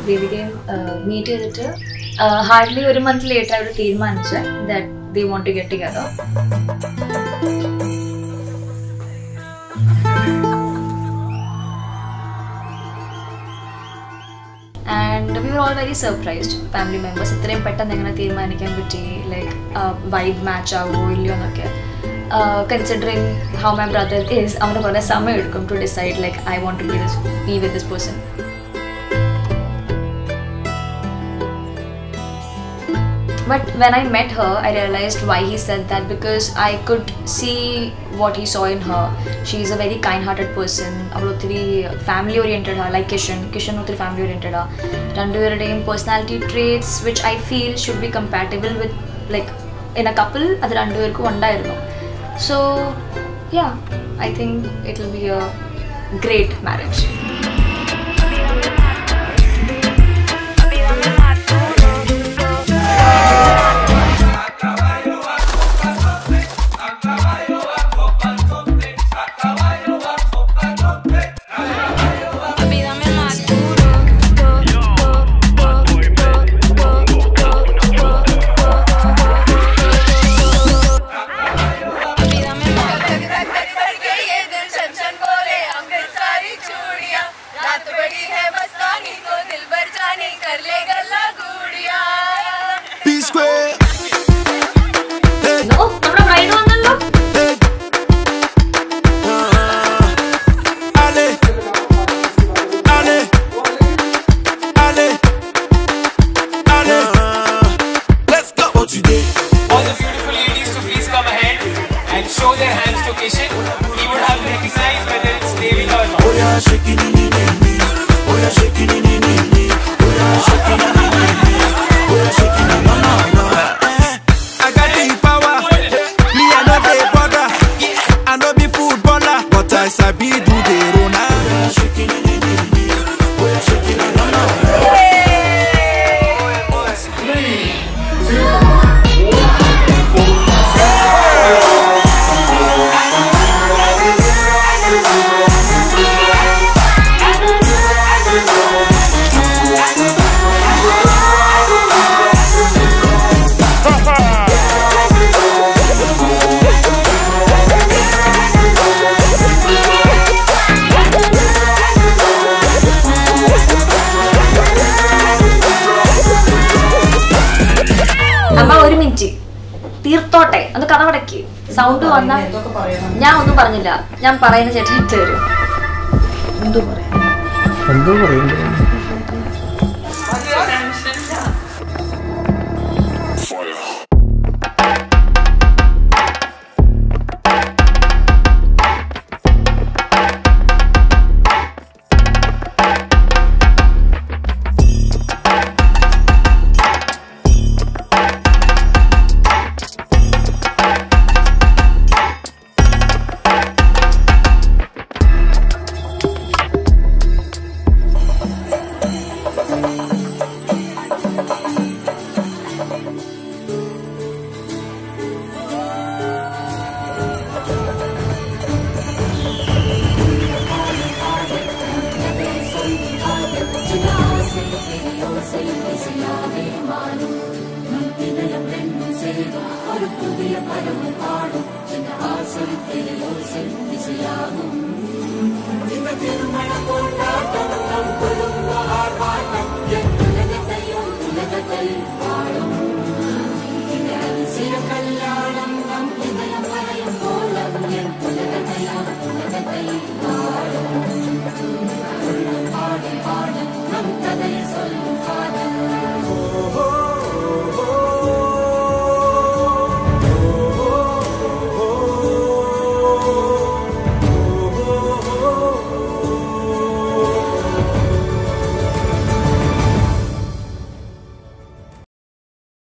they became meet ചെയ്തിട്ട് hardly ഒരു month later അവർ തീരുമാനിച്ചു that they want to get together. And we were all very surprised, family members. ഇത്രയും പെട്ടെന്ന് എങ്ങനെ തീരുമാനിക്കാൻ പറ്റി, like vibe match ആവോ ഇല്ലയോ എന്നൊക്കെ. Considering how my brother is, അവന് കുറേ സമയം എടുക്കും to decide like I want to be with this person. But when I met her, I realized why he said that, because I could see what he saw in her. She is a very kind-hearted person. Avalothiri family-oriented her, like Kishan uthiri family-oriented her. Randuverudeയും personality traits which I feel should be compatible with, like in a couple, adu randuverku undayirunnu. So yeah, I think it will be a great marriage. Show their hands to Kishan. He would have to recognize whether it's Devi or not. Oh yeah, shaking it, oh yeah, shaking it, oh yeah, shaking it, oh yeah, shaking it, no. I got the power. Me I know the border. I know be footballer, but I sabi do the rona. Oh yeah, shaking it, oh yeah, shaking it, no. അമ്മ ഒരു minute തീർത്തോട്ടെ, അത് കഥവടക്കി sound വന്നാൽ ഞാൻ ഒന്നും പറഞ്ഞില്ല. ഞാൻ പറയുന്ന ചേട്ടൻ ഇട്ട് തരും. എന്തോ പറയാ Terima kasih.